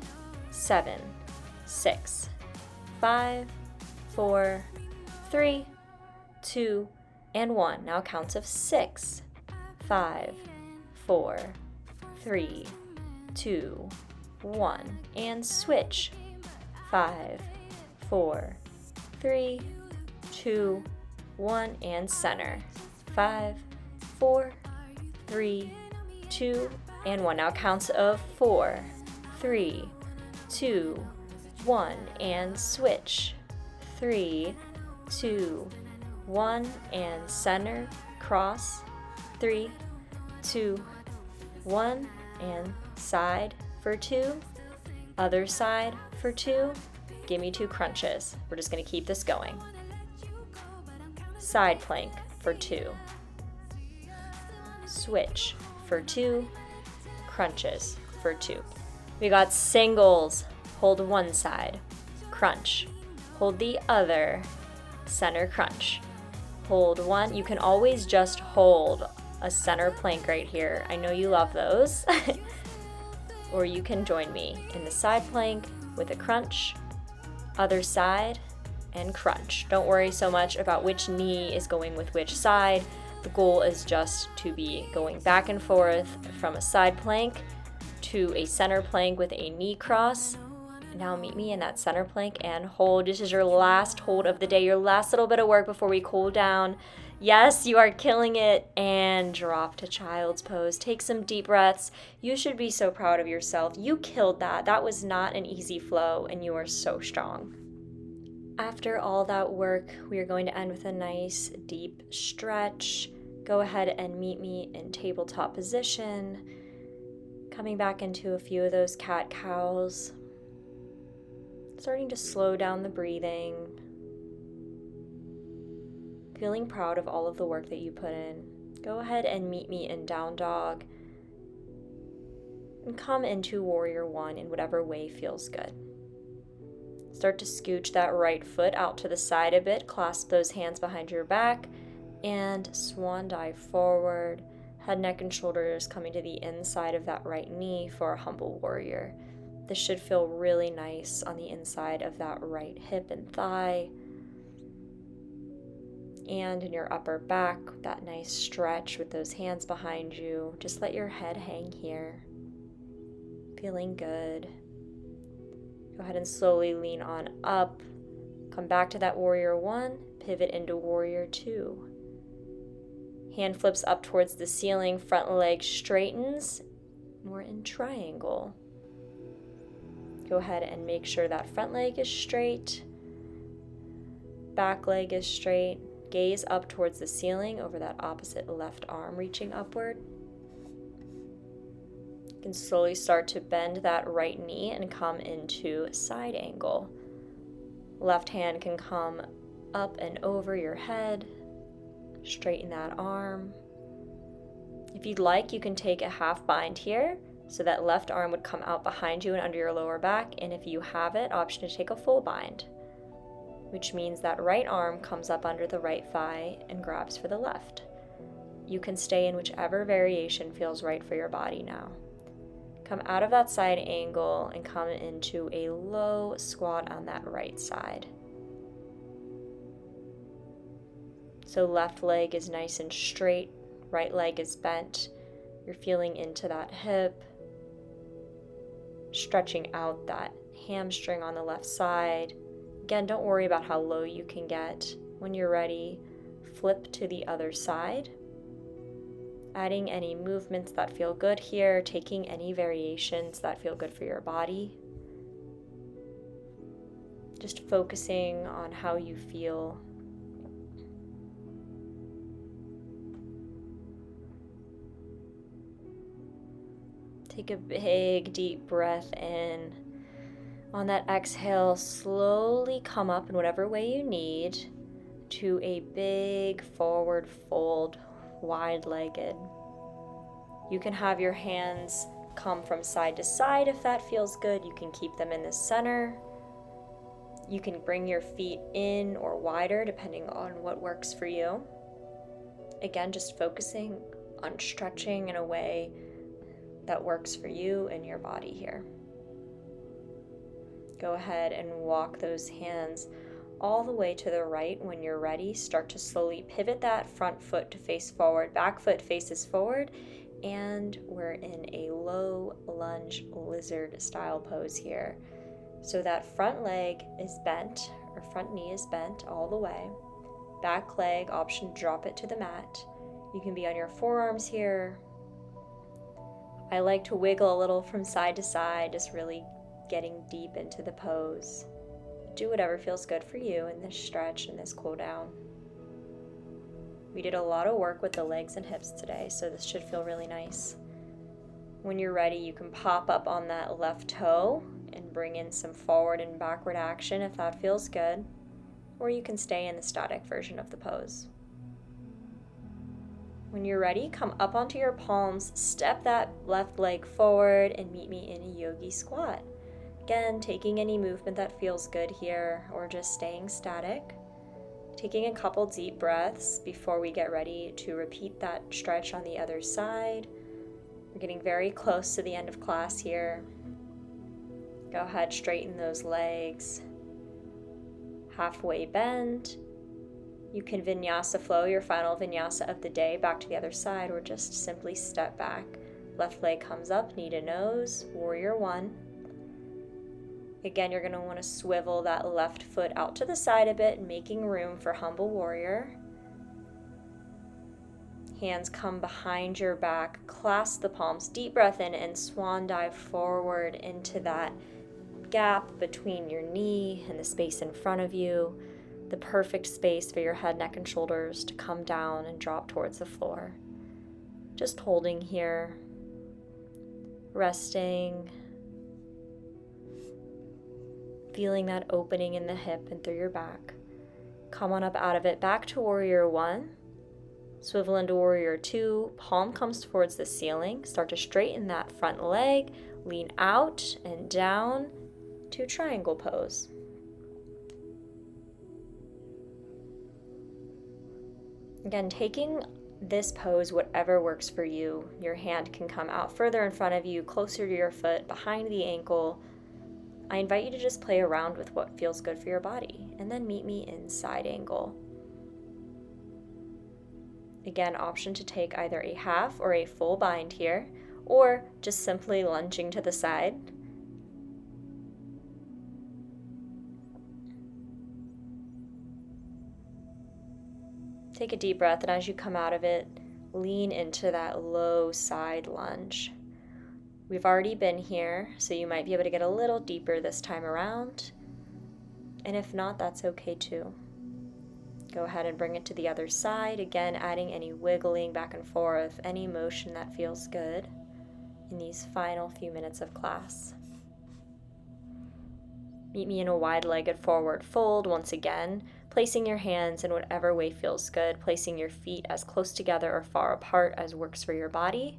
A: 7, 6, 5, 4, 3, 2, and 1. Now counts of 6, 5, 4, 3, 2, 1, and switch. 5, 4, 3, 2, 1, and center. 5, 4, 3, 2, and 1. Now counts of 4, 3, 2, 1, and switch. 3, 2, 1, and center, cross. 3, 2, 1, and side for 2. Other side for 2. Give me 2 crunches. We're just going to keep this going. Side plank for 2. Switch for 2. Crunches for 2. We got singles. Hold one side. Crunch. Hold the other. Center crunch. Hold one. You can always just hold a center plank right here. I know you love those. Or you can join me in the side plank with a crunch, other side, and crunch. Don't worry so much about which knee is going with which side. The goal is just to be going back and forth from a side plank to a center plank with a knee cross. Now meet me in that center plank and hold. This is your last hold of the day, your last little bit of work before we cool down. Yes, you are killing it, and drop to child's pose. Take some deep breaths. You should be so proud of yourself. You killed that. That was not an easy flow, and you are so strong. After all that work, we are going to end with a nice deep stretch. Go ahead and meet me in tabletop position, coming back into a few of those cat-cows, starting to slow down the breathing, feeling proud of all of the work that you put in. Go ahead and meet me in down dog and come into warrior one in whatever way feels good. Start to scooch that right foot out to the side a bit, clasp those hands behind your back, and swan dive forward, head, neck, and shoulders coming to the inside of that right knee for a humble warrior. This should feel really nice on the inside of that right hip and thigh, and in your upper back, that nice stretch with those hands behind you. Just let your head hang here. Feeling good. Go ahead and slowly lean on up. Come back to that warrior one, pivot into warrior two. Hand flips up towards the ceiling, front leg straightens. We're in triangle. Go ahead and make sure that front leg is straight, back leg is straight. Gaze up towards the ceiling over that opposite left arm reaching upward. You can slowly start to bend that right knee and come into side angle. Left hand can come up and over your head. Straighten that arm. If you'd like, you can take a half bind here so that left arm would come out behind you and under your lower back. And if you have it, option to take a full bind, which means that right arm comes up under the right thigh and grabs for the left. You can stay in whichever variation feels right for your body now. Come out of that side angle and come into a low squat on that right side. So left leg is nice and straight, right leg is bent. You're feeling into that hip, stretching out that hamstring on the left side. Again, don't worry about how low you can get. When you're ready, flip to the other side. Adding any movements that feel good here, taking any variations that feel good for your body. Just focusing on how you feel. Take a big, deep breath in. On that exhale, slowly come up in whatever way you need to a big forward fold, wide-legged. You can have your hands come from side to side if that feels good. You can keep them in the center. You can bring your feet in or wider depending on what works for you. Again, just focusing on stretching in a way that works for you and your body here. Go ahead and walk those hands all the way to the right. When you're ready, start to slowly pivot that front foot to face forward. Back foot faces forward, and we're in a low lunge lizard style pose here. So that front leg is bent, or front knee is bent all the way. Back leg, option to drop it to the mat. You can be on your forearms here. I like to wiggle a little from side to side, just really getting deep into the pose. Do whatever feels good for you in this stretch and this cool down. We did a lot of work with the legs and hips today, so this should feel really nice. When you're ready, you can pop up on that left toe and bring in some forward and backward action if that feels good, or you can stay in the static version of the pose. When you're ready, come up onto your palms, step that left leg forward, and meet me in a yogi squat. Again, taking any movement that feels good here, or just staying static. Taking a couple deep breaths before we get ready to repeat that stretch on the other side. We're getting very close to the end of class here. Go ahead, straighten those legs. Halfway bend. You can vinyasa flow your final vinyasa of the day back to the other side, or just simply step back. Left leg comes up, knee to nose, warrior one. Again, you're going to want to swivel that left foot out to the side a bit, making room for humble warrior. Hands come behind your back, clasp the palms, deep breath in, and swan dive forward into that gap between your knee and the space in front of you. the perfect space for your head, neck, and shoulders to come down and drop towards the floor. Just holding here, resting, feeling that opening in the hip and through your back. Come on up out of it, back to warrior one. Swivel into warrior two, palm comes towards the ceiling. Start to straighten that front leg, lean out and down to triangle pose. Again, taking this pose, whatever works for you. Your hand can come out further in front of you, closer to your foot, behind the ankle. I invite you to just play around with what feels good for your body, and then meet me in side angle. Again, option to take either a half or a full bind here, or just simply lunging to the side. Take a deep breath, and as you come out of it, lean into that low side lunge. We've already been here, so you might be able to get a little deeper this time around. And if not, that's okay too. Go ahead and bring it to the other side, again adding any wiggling back and forth, any motion that feels good in these final few minutes of class. Meet me in a wide-legged forward fold once again, placing your hands in whatever way feels good, placing your feet as close together or far apart as works for your body.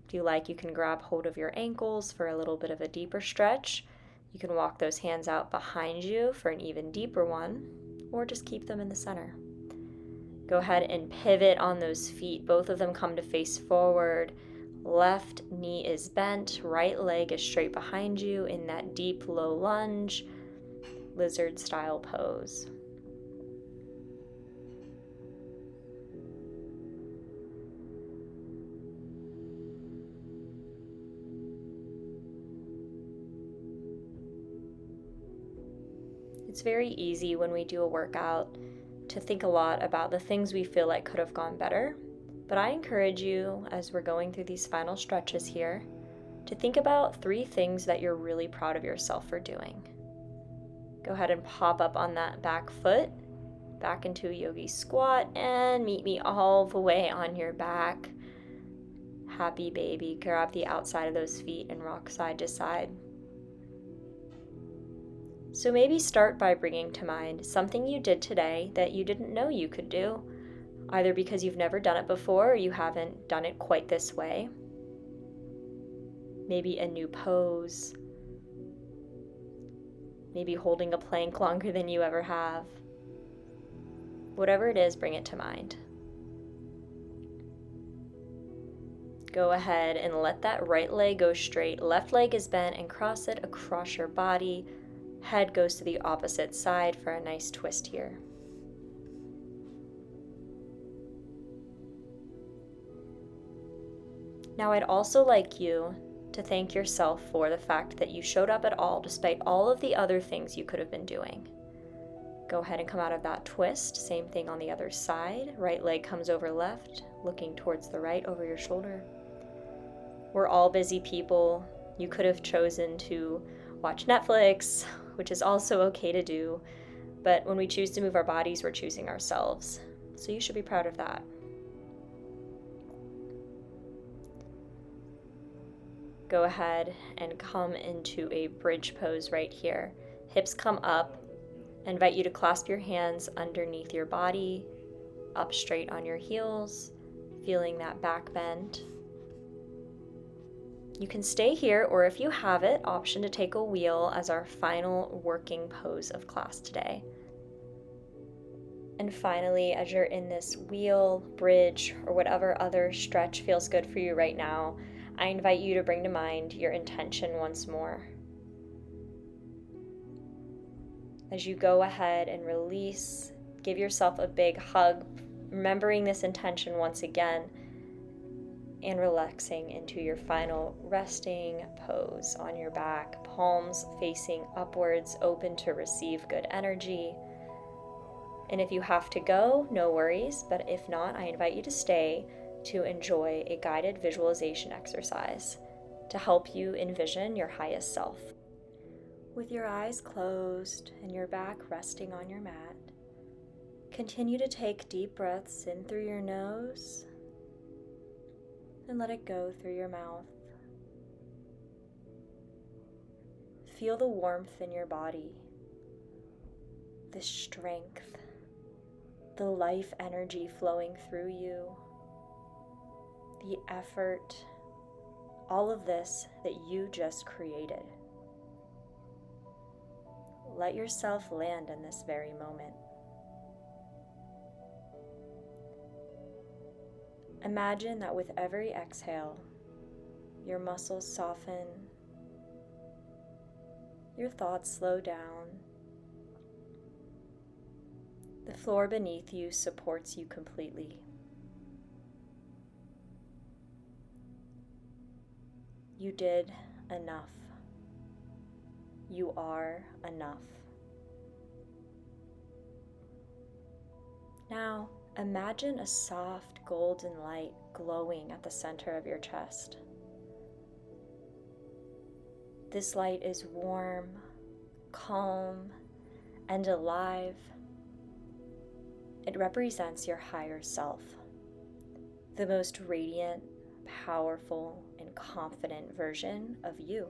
A: If you like, you can grab hold of your ankles for a little bit of a deeper stretch. You can walk those hands out behind you for an even deeper one, or just keep them in the center. Go ahead and pivot on those feet. Both of them come to face forward. Left knee is bent, right leg is straight behind you in that deep low lunge, lizard style pose. It's very easy when we do a workout to think a lot about the things we feel like could have gone better, but I encourage you, as we're going through these final stretches here, to think about 3 things that you're really proud of yourself for doing. Go ahead and pop up on that back foot, back into a yogi squat, and meet me all the way on your back. Happy baby. Grab the outside of those feet and rock side to side. So maybe start by bringing to mind something you did today that you didn't know you could do, either because you've never done it before or you haven't done it quite this way. Maybe a new pose. Maybe holding a plank longer than you ever have. Whatever it is, bring it to mind. Go ahead and let that right leg go straight. Left leg is bent and cross it across your body. Head goes to the opposite side for a nice twist here. Now I'd also like you to thank yourself for the fact that you showed up at all despite all of the other things you could have been doing. Go ahead and come out of that twist. Same thing on the other side. Right leg comes over left, looking towards the right over your shoulder. We're all busy people. You could have chosen to watch Netflix, which is also okay to do, but when we choose to move our bodies, we're choosing ourselves. So you should be proud of that. Go ahead and come into a bridge pose right here. Hips come up. I invite you to clasp your hands underneath your body, up straight on your heels, feeling that back bend. You can stay here, or if you have it, option to take a wheel as our final working pose of class today. And finally, as you're in this wheel, bridge, or whatever other stretch feels good for you right now, I invite you to bring to mind your intention once more. As you go ahead and release, give yourself a big hug, remembering this intention once again, and relaxing into your final resting pose on your back, palms facing upwards, open to receive good energy. And if you have to go, no worries, but if not, I invite you to stay to enjoy a guided visualization exercise to help you envision your highest self. With your eyes closed and your back resting on your mat, continue to take deep breaths in through your nose and let it go through your mouth. Feel the warmth in your body, the strength, the life energy flowing through you, the effort, all of this that you just created. Let yourself land in this very moment. Imagine that with every exhale, your muscles soften, your thoughts slow down, the floor beneath you supports you completely. You did enough. You are enough. Now, imagine a soft golden light glowing at the center of your chest. This light is warm, calm, and alive. It represents your higher self, the most radiant, powerful, and confident version of you.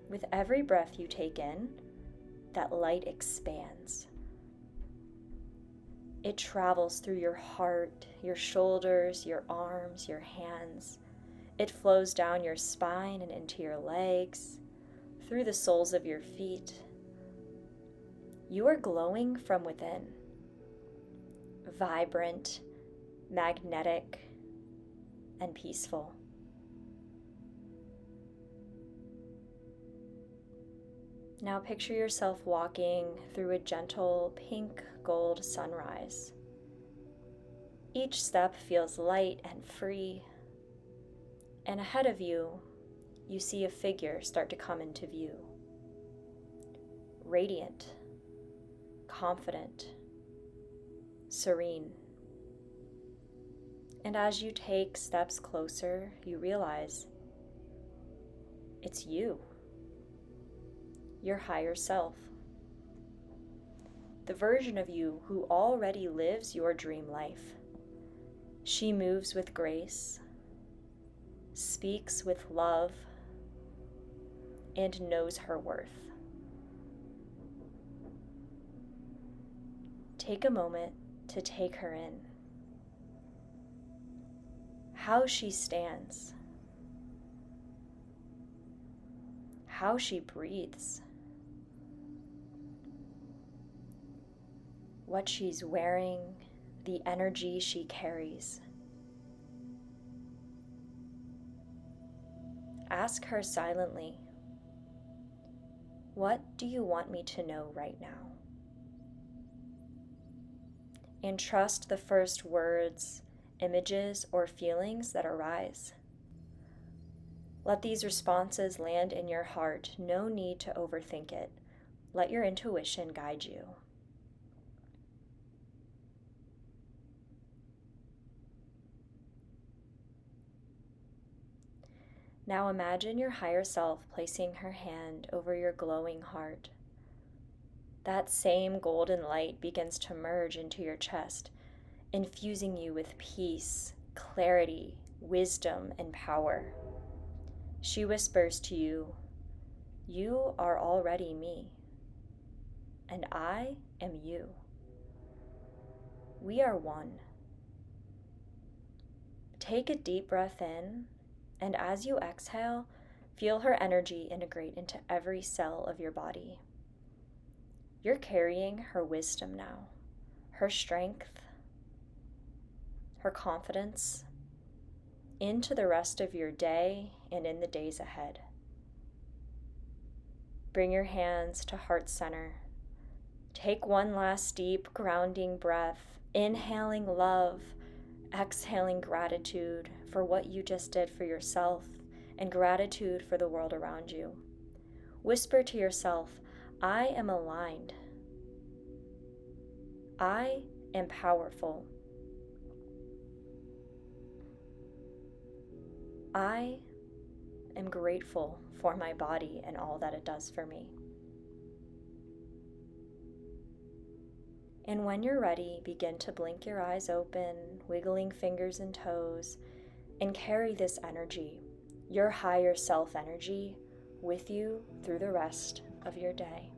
A: With every breath you take in, that light expands. It travels through your heart, your shoulders, your arms, your hands. It flows down your spine and into your legs, through the soles of your feet. You are glowing from within, vibrant, magnetic, and peaceful. Now picture yourself walking through a gentle pink gold sunrise. Each step feels light and free, and ahead of you, you see a figure start to come into view. Radiant, confident, serene. And as you take steps closer, you realize it's you. Your higher self, the version of you who already lives your dream life. She moves with grace, speaks with love, and knows her worth. Take a moment to take her in. How she stands, how she breathes, what she's wearing, the energy she carries. Ask her silently, what do you want me to know right now? And trust the first words, images, or feelings that arise. Let these responses land in your heart. No need to overthink it. Let your intuition guide you. Now imagine your higher self placing her hand over your glowing heart. That same golden light begins to merge into your chest, infusing you with peace, clarity, wisdom, and power. She whispers to you, "You are already me, and I am you. We are one." Take a deep breath in, and as you exhale, feel her energy integrate into every cell of your body. You're carrying her wisdom now, her strength, her confidence, into the rest of your day and in the days ahead. Bring your hands to heart center. Take one last deep, grounding breath, inhaling love, exhaling gratitude for what you just did for yourself and gratitude for the world around you. Whisper to yourself, I am aligned. I am powerful. I am grateful for my body and all that it does for me. And when you're ready, begin to blink your eyes open, wiggling fingers and toes, and carry this energy, your higher self energy, with you through the rest of your day.